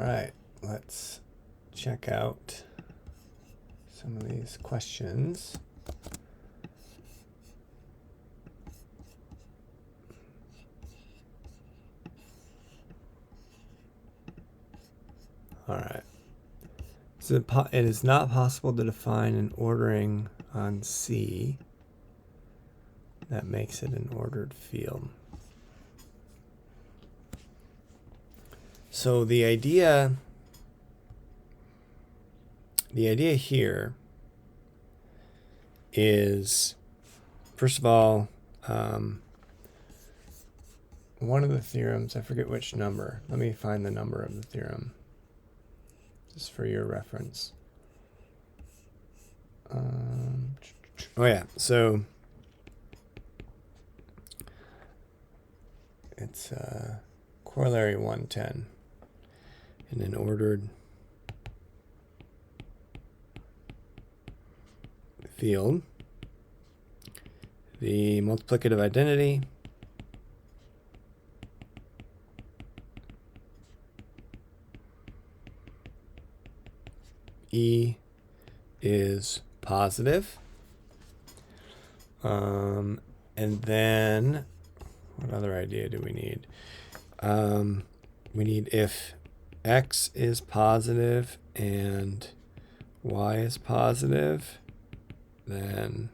right, let's check out some of these questions. All right. So it is not possible to define an ordering on C that makes it an ordered field. So the idea here is, first of all, one of the theorems, I forget which number. Let me find the number of the theorem, just for your reference. Oh yeah, so it's corollary 110 in an ordered field. The multiplicative identity E is positive. And then what other idea do we need? We need if X is positive and Y is positive, then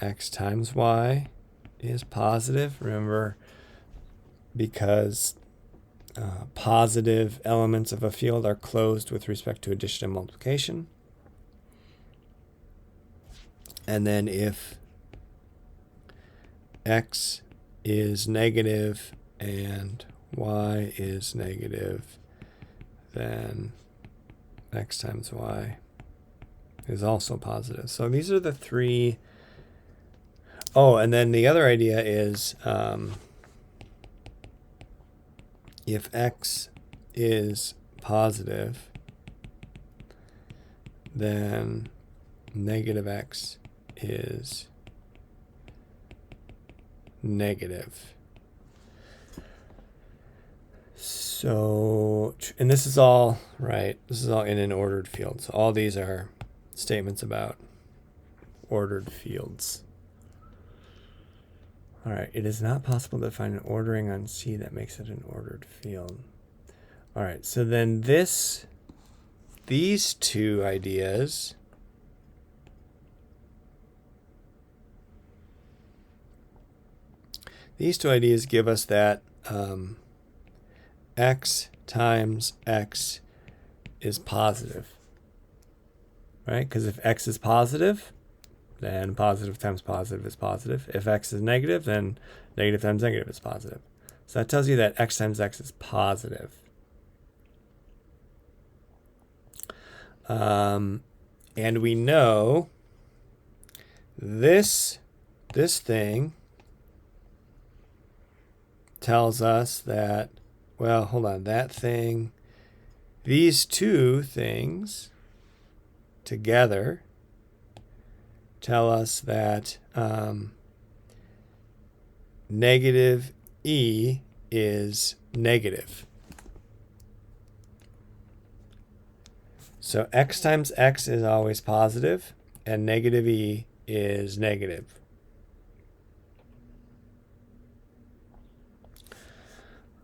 X times Y is positive. Remember, because positive elements of a field are closed with respect to addition and multiplication. And then if X is negative and Y is negative, then X times Y is also positive. So these are the three. Oh, and then the other idea is if X is positive, then negative X is negative. So, and this is all, right, this is all in an ordered field. So all these are statements about ordered fields. All right, it is not possible to find an ordering on C that makes it an ordered field. All right, so then these two ideas give us that X times X is positive, right? Because if X is positive, then positive times positive is positive. If X is negative, then negative times negative is positive. So that tells you that X times X is positive. And we know this thing tells us that, well, hold on, that thing, these two things together tell us that negative E is negative. So X times X is always positive, and negative E is negative.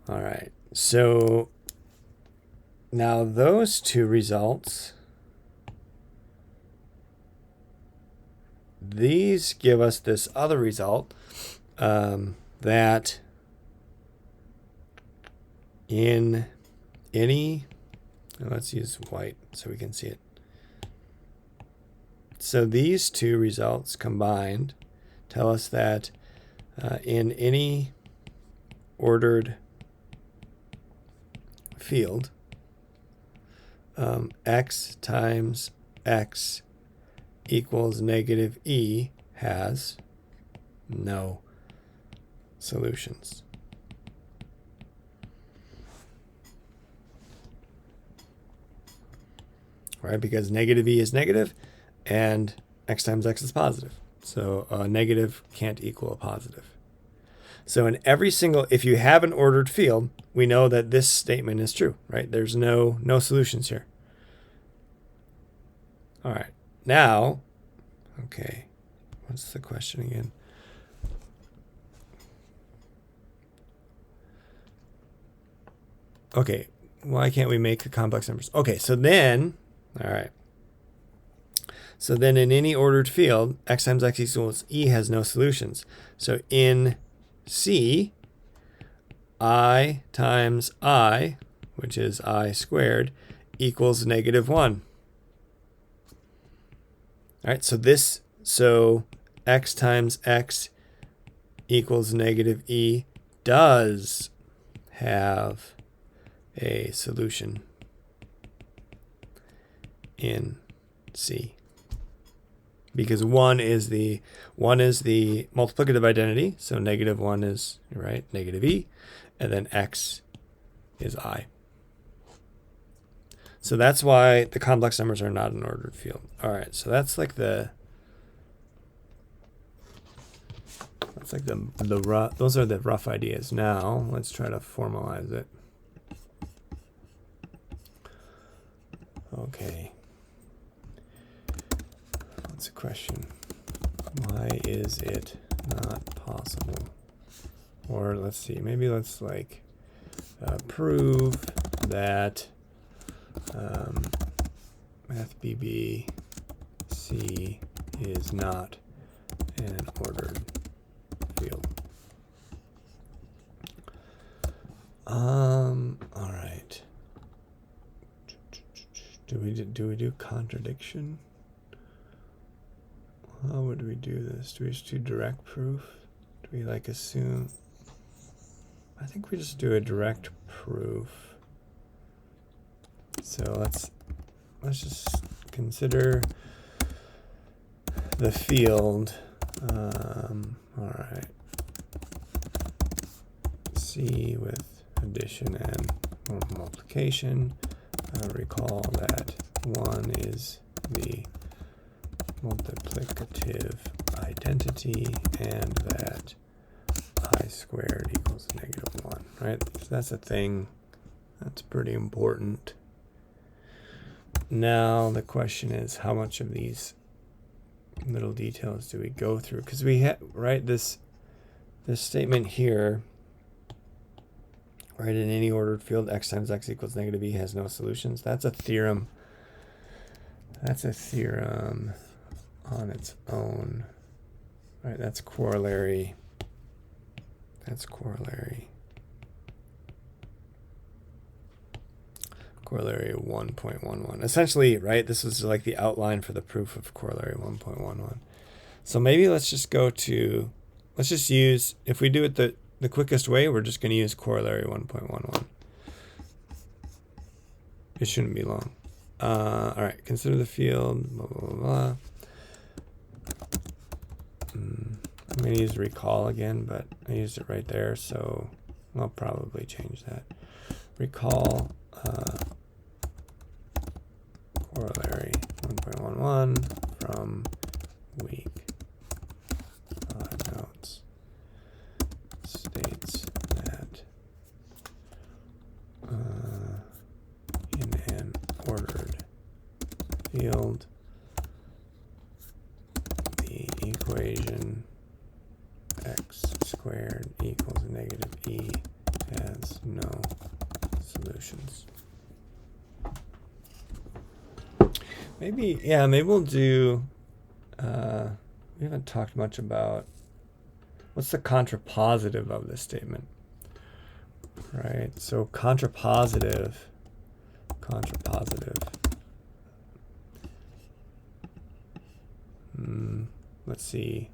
All right, so now those two results, these give us this other result, that in any, let's use white so we can see it. So these two results combined tell us that in any ordered field, X times X equals negative E has no solutions. Right, because negative E is negative and X times X is positive. So a negative can't equal a positive. So in every single, if you have an ordered field, we know that this statement is true, right? There's no solutions here. All right. Now, okay, what's the question again? Okay, why can't we make the complex numbers? Okay, so then, all right. So then in any ordered field, x times x equals e has no solutions. So in C, I times I, which is I squared, equals -1. All right, so x times x equals -e does have a solution in C. Because 1 is the multiplicative identity, so -1 is, right, -e, and then x is I. So that's why the complex numbers are not an ordered field. All right, so that's like the rough, those are the rough ideas. Now let's try to formalize it. Okay. What's the question? Why is it not possible? Or let's see, maybe let's like prove that Math BB C is not an ordered field. All right. Do we do contradiction? How would we do this? Do we just do direct proof? Do we like assume? I think we just do a direct proof. So let's just consider the field. All right. C with addition and multiplication. Recall that 1 is the multiplicative identity and that I squared equals -1, right? So that's a thing that's pretty important. Now the question is, how much of these little details do we go through? Because we have, right, this statement here, right, in any ordered field, x times x equals -e has no solutions. That's a theorem. That's a theorem on its own. Right, that's corollary. That's corollary. Corollary 1.11. Essentially, right, this is like the outline for the proof of corollary 1.11. So maybe let's just go to, let's just use, if we do it the quickest way, we're just going to use corollary 1.11. It shouldn't be long. All right, consider the field, blah, blah, blah, blah. I'm going to use recall again, but I used it right there, so I'll probably change that. Recall corollary 1.11 from week 5 notes states that in an ordered field, the equation x squared equals -e has no solutions. Maybe, yeah, maybe we'll do, we haven't talked much about what's the contrapositive of this statement, right? So contrapositive, let's see.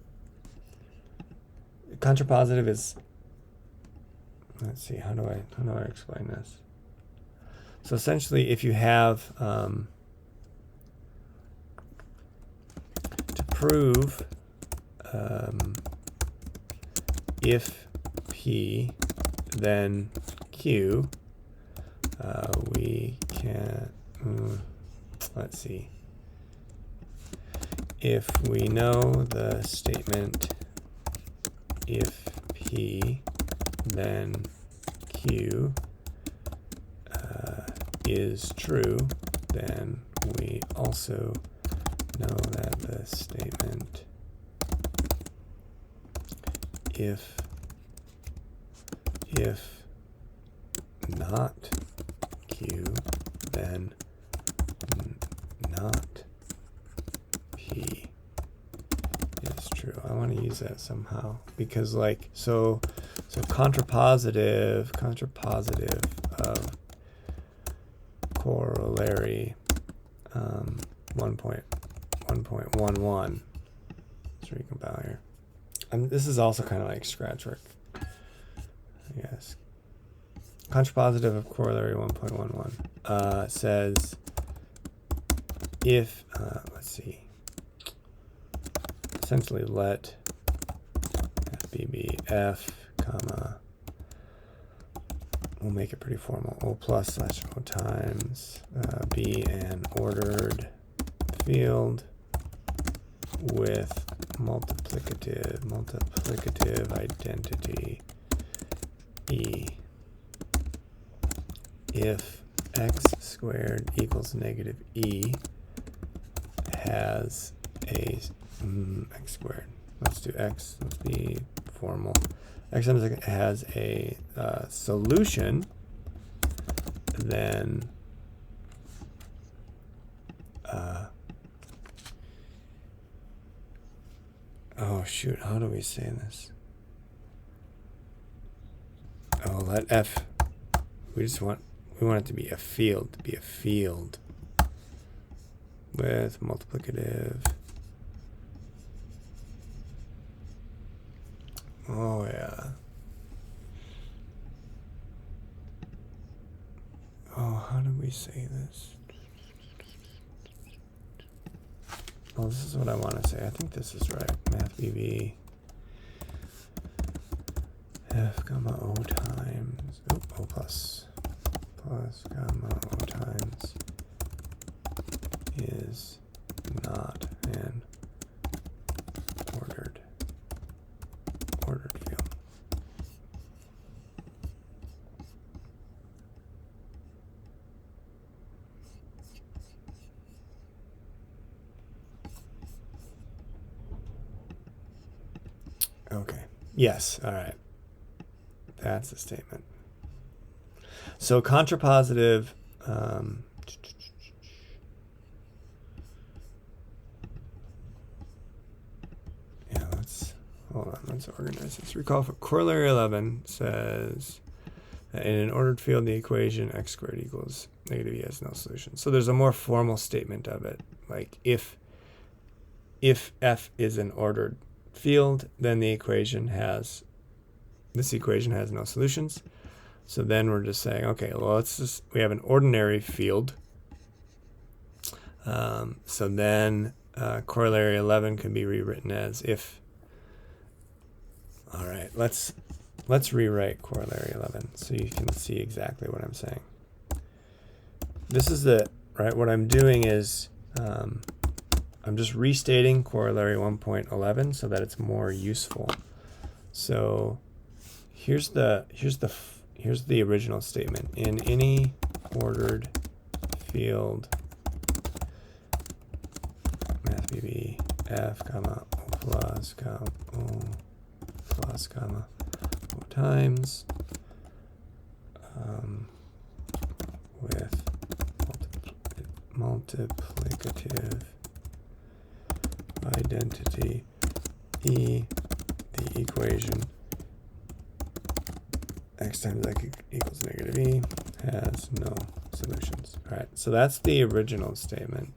Contrapositive is, let's see, how do I explain this? So essentially, if you have, to prove if P then Q, we can, let's see, if we know the statement if P P, then Q is true, then we also know that the statement if not Q, then not P is true. I want to use that somehow because like so contrapositive of corollary 1.11. Let's recompile here. This is also kind of like scratch work. Yes. Contrapositive of corollary 1.11 says if, let's see, essentially let FB be F, comma, we'll make it pretty formal, O plus slash O times be an ordered field with multiplicative identity E. If x squared equals negative E has a x squared. Let's do x. Let's be formal. X has a solution, then oh shoot, how do we say this? Oh, let F, we want it to be a field, with multiplicative. Oh yeah. Oh, how do we say this? Oh, this is what I want to say. I think this is right. Math BB F comma O times O plus comma O times is not an ordered field. Okay. Yes. All right. That's the statement. So contrapositive. Yeah. Hold on. Let's organize this. Recall for corollary 11 says that in an ordered field, the equation x squared equals negative E has no solution. So there's a more formal statement of it, like if F is an ordered field, then this equation has no solutions. So then we're just saying, okay, well, we have an ordinary field. So then corollary 11 can be rewritten as if. All right, let's rewrite corollary 11 so you can see exactly what I'm saying. This is right. What I'm doing is I'm just restating corollary 1.11 so that it's more useful. So here's the original statement. In any ordered field, math BB F comma O plus comma O times with multiplicative identity E, the equation x times x equals negative E has no solutions. All right, so that's the original statement.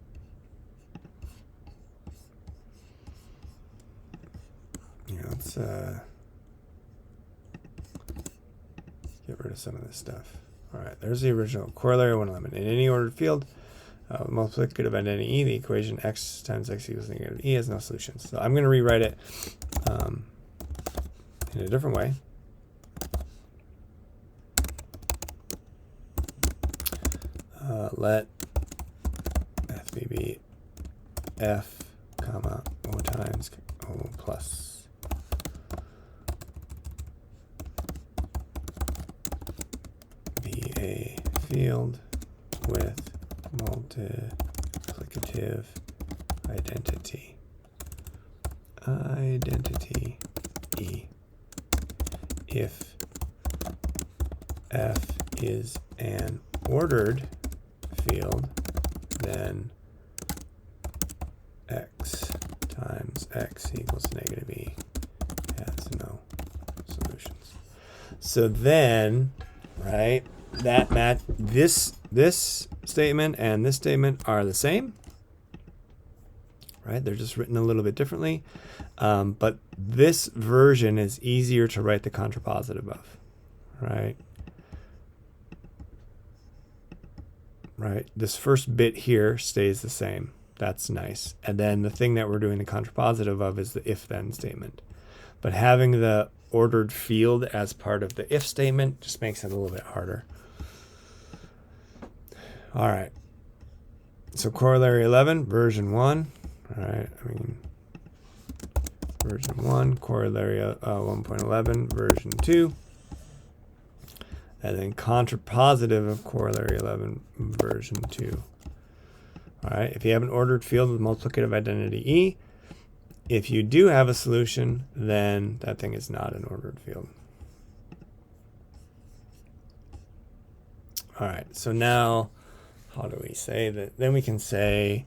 Let's get rid of some of this stuff. All right, there's the original corollary 111. In any ordered field, multiplicative identity E, the equation x times x equals negative E has no solutions. So I'm going to rewrite it in a different way. Let F be F comma O times O plus field with multiplicative identity. Identity E. If F is an ordered field, then x times x equals negative E has no solutions. So then, right, that match, this statement and this statement are the same, right? They're just written a little bit differently, but this version is easier to write the contrapositive of, right? Right, this first bit here stays the same. That's nice. And then the thing that we're doing the contrapositive of is the if-then statement. But having the ordered field as part of the if statement just makes it a little bit harder. All right. So corollary 11, version 1. All right, version 1, corollary 1.11, version 2. And then contrapositive of corollary 11, version 2. All right, if you have an ordered field with multiplicative identity E, if you do have a solution, then that thing is not an ordered field. All right, so now, how do we say that? Then we can say,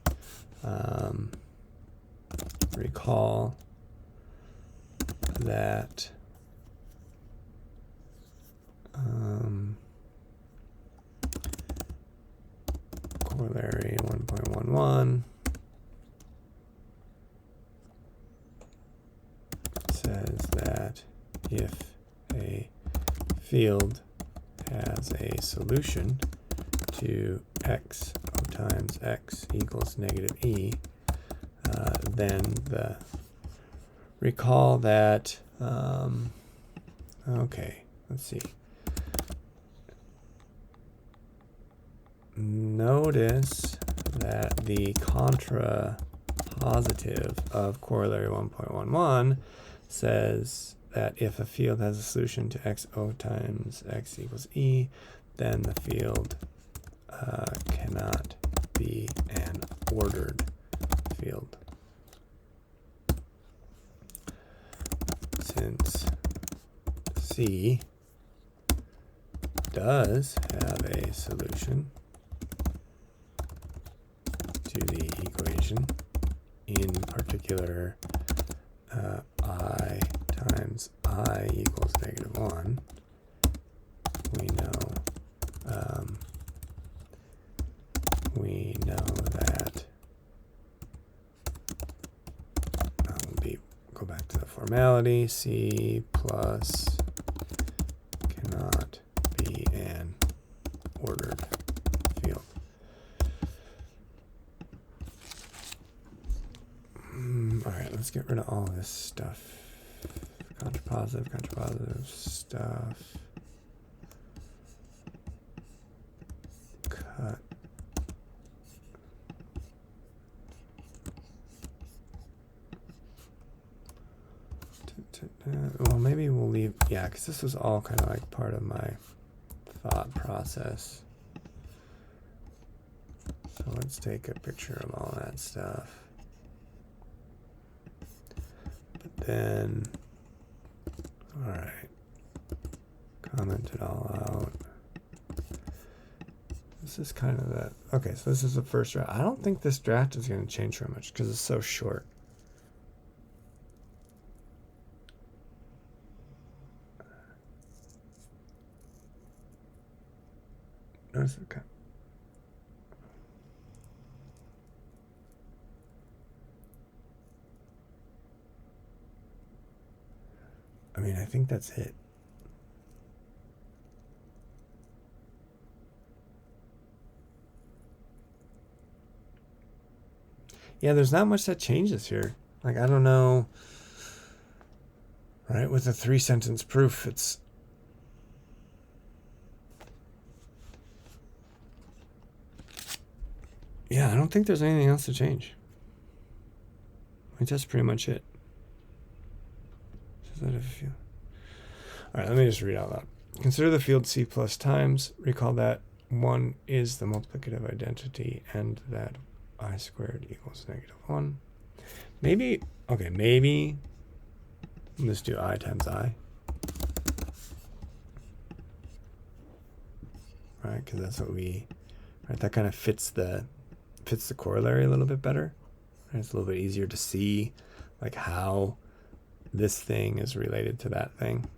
recall that corollary 1.11 says that if a field has a solution to x times x equals negative E, then recall that, okay, let's see. Notice that the contrapositive of corollary 1.11 says that if a field has a solution to xo times x equals E, then the field cannot be an ordered field. Since C does have a solution to the equation, in particular I times I equals negative 1, we know that, go back to the formality, C plus cannot be an ordered field. All right, let's get rid of all this stuff. Contrapositive stuff. Cut. Well, maybe we'll leave, yeah, because this was all kind of like part of my thought process. So let's take a picture of all that stuff. But then, all right, comment it all out. This is kind of that. Okay, so this is the first draft. I don't think this draft is going to change very much because it's so short. Okay. I mean, I think that's it. Yeah, there's not much that changes here. Like, I don't know. Right? With a 3-sentence proof, it's... Yeah, I don't think there's anything else to change. I think that's pretty much it. All right, let me just read out loud. Consider the field C plus times. Recall that 1 is the multiplicative identity and that I squared equals -1. Maybe, okay, maybe let's do I times I. Right, because that's what we, right, that kind of fits the corollary a little bit better. Right? It's a little bit easier to see like how this thing is related to that thing.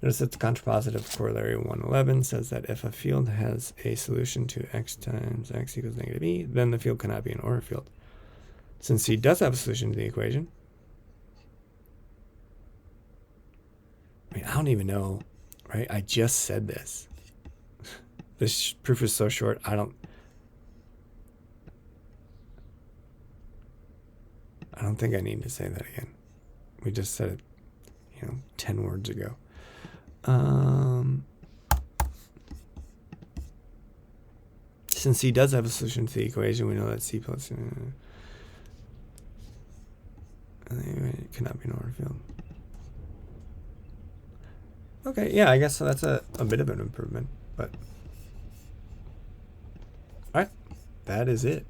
Notice that the contrapositive corollary 111 says that if a field has a solution to x times x equals -e, then the field cannot be an ordered field. Since C does have a solution to the equation, I mean, I don't even know, right? I just said this. This proof is so short, I don't think I need to say that again. We just said it, 10 words ago. Since C does have a solution to the equation, we know that C plus it cannot be an ordered field. Okay, yeah, I guess so. That's a bit of an improvement, but all right, that is it.